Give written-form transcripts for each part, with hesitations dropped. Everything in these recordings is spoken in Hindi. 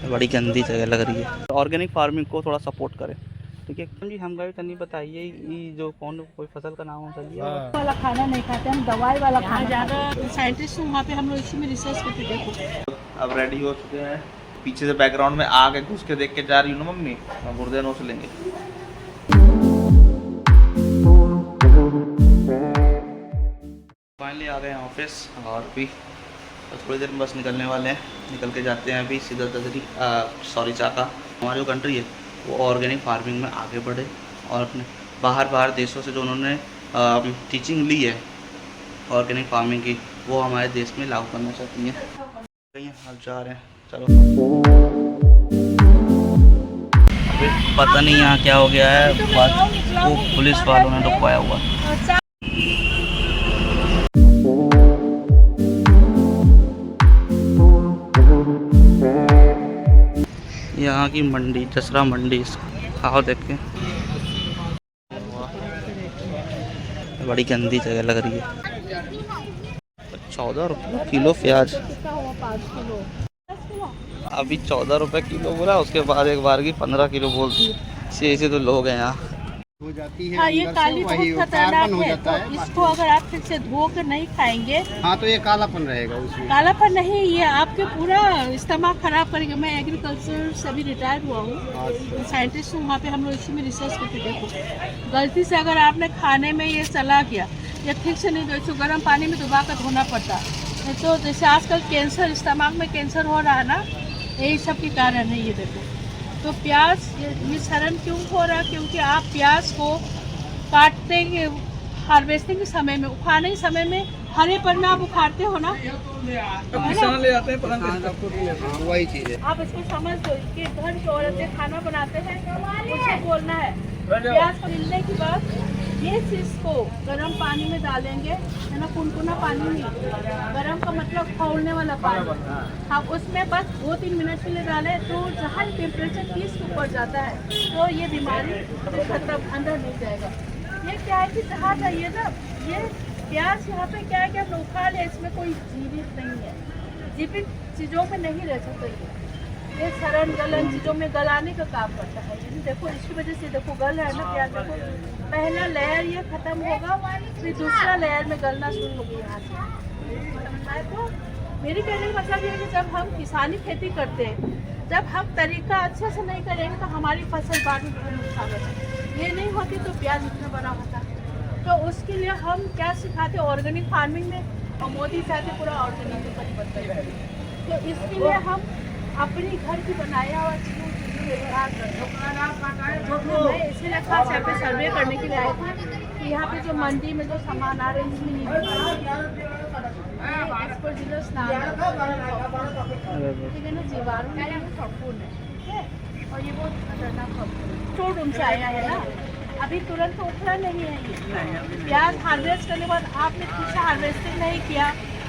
बड़ी गंदी जगह लग रही है। ऑर्गेनिक फार्मिंग को थोड़ा सपोर्ट करें, ठीक है जी। हम गए तनी बताइए ये जो कौन कोई फसल का नाम हो चलिए वाला खाना नहीं खाते हम, दवाई वाला खाना ज़्यादा साइंटिस्ट वहाँ पे हम लोग इसी में रिसर्च करते देखो। अब रेडी हो चुके हैं, पीछे से बैकग्राउंड में आगे घुस के देख के जा रही हूँ ना मम्मी, हम गुर्दे नोच लेंगे। फाइनली आ गए हैं ऑफिस और भी थोड़ी देर में बस निकलने वाले हैं, निकल के जाते हैं अभी सीधा चाका। हमारी जो कंट्री है वो ऑर्गेनिक फार्मिंग में आगे बढ़े और अपने बाहर देशों से जो उन्होंने टीचिंग ली है ऑर्गेनिक फार्मिंग की, वो हमारे देश में लागू करना चाहती हैं। कहीं हम जा रहे हैं, चलो। अभी पता नहीं यहाँ क्या हो गया है, वो पुलिस वालों ने रुकवाया हुआ। यहाँ की मंडी, दसरा मंडी, खाओ देख के, बड़ी गंदी जगह लग रही है। 14 रुपये किलो प्याज, अभी 14 रुपये किलो बोला, उसके बाद एक बार की 15 किलो बोल दी। ऐसे तो लोग हैं यहाँ। हो जाती है। हाँ, ये काली बहुत खतरनाक है, तो इसको अगर आप फिर से धो कर नहीं खाएंगे, हाँ तो ये कालापन रहेगा उसमें। कालापन नहीं, ये आपके पूरा इस्तेमाल खराब करेंगे। मैं एग्रीकल्चर से अभी रिटायर हुआ हूँ, साइंटिस्ट हूँ, वहाँ पे हम लोग इसी में रिसर्च करके देखो। गलती से अगर आपने खाने में ये चला गया या ठीक से नहीं, तो गर्म पानी में डुबा कर धोना पड़ता। तो जैसे आजकल कैंसर, स्टमक में कैंसर हो रहा है ना, यही सब के कारण है। ये देखो, तो प्याज ये सड़न क्यों हो रहा है? क्योंकि आप प्याज को काटते हैं हार्वेस्टिंग के समय में, उखाड़ने के समय में हरे पन्ना आप उखाड़ते हो ना, किसान ले आते हैं, वही चीज है। आप इसको समझ दो कि घर की औरतें खाना बनाते हैं, उसे बोलना है प्याज छिलने के बाद ये चीज को गर्म पानी में डालेंगे, है ना, कुनकुना पानी नहीं, गर्म का मतलब खौलने वाला पानी। आप उसमें बस 2-3 मिनट के लिए डालें, तो जहाँ टेम्परेचर 30 के ऊपर जाता है तो ये बीमारी खतरा अंदर नहीं जाएगा। ये क्या है कि जहाँ जाइए ना, ये प्याज यहाँ पे क्या है कि हम उखा ले, इसमें कोई जीवित नहीं है, जीवित चीज़ों में नहीं रह सकते। ये सड़न गलन चीज़ों में गलाने का काम करता है। देखो इसकी वजह से देखो गल है ना प्याज, देखो पहला लेयर ये खत्म होगा, फिर दूसरा लेयर में गलना शुरू होगी यहाँ से। तो मेरी कहने का मतलब ये है कि जब हम किसानी खेती करते हैं, जब हम तरीका अच्छे से नहीं करेंगे तो हमारी फसल बाद में बहुत नुकसान होता है। ये नहीं होती तो प्याज इतना बड़ा होता। तो उसके लिए हम क्या सिखाते ऑर्गेनिक फार्मिंग में, और मोदी चाहते पूरा ऑर्गेनिक में परिवर्तन करें। तो इसके लिए हम अपनी घर की बनाया हुआ चीज़ों मैं इसीलिए खास यहाँ पे सर्वे करने के लिए आए थे कि यहाँ पे जो मंडी में जो सामान आ रहे हैं इसमें नहीं ठीक है ना, जीवाणु फफूंद है, ठीक है, और ये बहुत खतरनाक स्टोर रूम से आया है ना, अभी तुरंत तो उखड़ा नहीं है। ये प्याज हार्वेस्ट करने के बाद आपने कुछ हार्वेस्टिंग नहीं किया,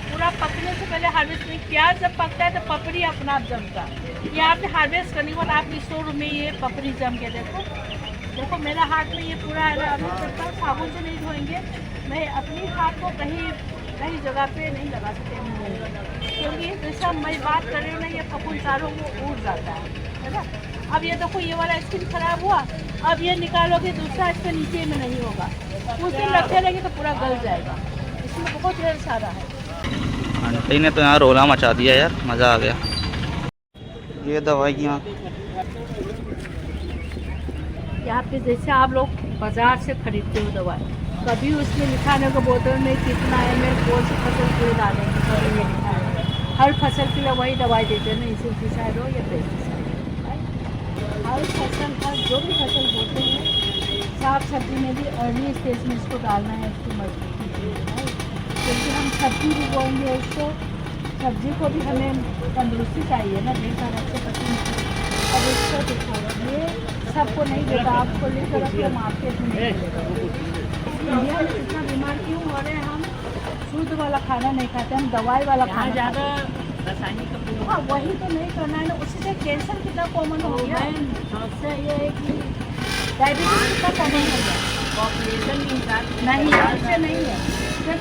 पूरा पकने से पहले हार्वेस्ट नहीं। प्याज जब पकता है तो पपड़ी अपना आप जमता है। ये आपने हार्वेस्ट करने के बाद आपके स्टोर रूम में ये पपड़ी जम के देखो मेरा हाथ में ये पूरा है ना, अभी तक साबुन से नहीं धोएंगे, मैं अपनी हाथ को कहीं जगह पे नहीं लगा सकते, क्योंकि जैसा मैं बात कर रही हूँ ना, ये फफूंद सारों को उड़ जाता है ना। अब ये देखो ये वाला स्किन खराब हुआ, अब ये निकालोगे दूसरा इसके नीचे में नहीं होगा, कुछ दिन रखे रहेंगे तो पूरा गल जाएगा। इसमें बहुत ढेर सारा है। आंटी ने तो यहाँ रोला मचा दिया यार, मज़ा आ गया। ये दवाइयाँ यहाँ पे जैसे आप लोग बाजार से खरीदते हो दवाई, कभी उसमें लिखा नहीं होगा बोतल में कितना ml कौन सी फसल के लिए डालेंगे, कभी ये लिखा है। हर फसल के लिए वही दवाई देते हैं ना, इंसेक्टिसाइड हो या पेस्टिसाइड। हर फसल का जो भी फसल बोते हैं, साग सब्जी में भी अर्ली स्टेज में इसको डालना है, इसकी मजबूती के लिए, क्योंकि हम सब्जी भी बोएंगे उसको, सब्जी को भी हमें तंदुरुस्ती चाहिए ना, ढेर सारा अच्छे पसंद। अब इसको दिखाओ, ये सबको नहीं देगा, आपको लेकर अपने मार्केट में इंडिया में इतना बीमार क्यों हो रहे हैं? हम शुद्ध वाला खाना नहीं खाते, हम दवाई वाला खाना ज़्यादा रासायनिक। हाँ, वही तो नहीं करना है ना, उसी से कैंसर कितना कॉमन हो गया। समस्या ये है कि डायबिटीज कितना कॉमन हो गया, पॉपुलेशन नहीं, इससे नहीं है।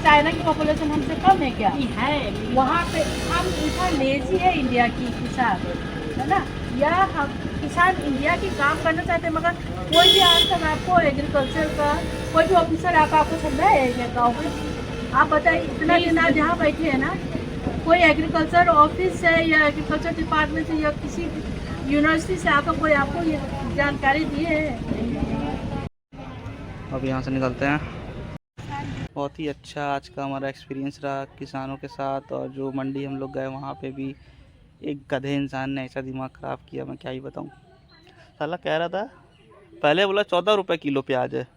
चाइना की पॉपुलेशन हमसे कम है क्या? है, वहाँ पे हम इतना लेजी है इंडिया की किसान, है ना, या हम किसान इंडिया की काम करना चाहते हैं, मगर कोई भी आज तक आपको एग्रीकल्चर का कोई भी ऑफिसर आपको समझाया है क्या गाँव में? आप बताइए, इतना दिन आप जहाँ बैठे हैं ना, कोई एग्रीकल्चर ऑफिस से या एग्रीकल्चर डिपार्टमेंट से या किसी यूनिवर्सिटी से आकर कोई आपको ये जानकारी दी है? अब यहाँ से निकलते हैं। बहुत ही अच्छा आज का हमारा एक्सपीरियंस रहा किसानों के साथ, और जो मंडी हम लोग गए वहाँ पे भी एक गधे इंसान ने ऐसा दिमाग ख़राब किया, मैं क्या ही बताऊँ। साला कह रहा था, पहले बोला 14 रुपये किलो प्याज है,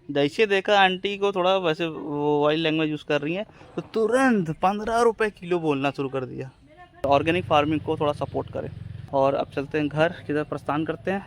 जैसे देखा आंटी को थोड़ा वैसे वो वाइल्ड लैंग्वेज यूज़ कर रही हैं तो तुरंत 15 रुपये किलो बोलना शुरू कर दिया। ऑर्गेनिक फार्मिंग को थोड़ा सपोर्ट करें। और अब चलते हैं घर की तरफ प्रस्थान करते हैं।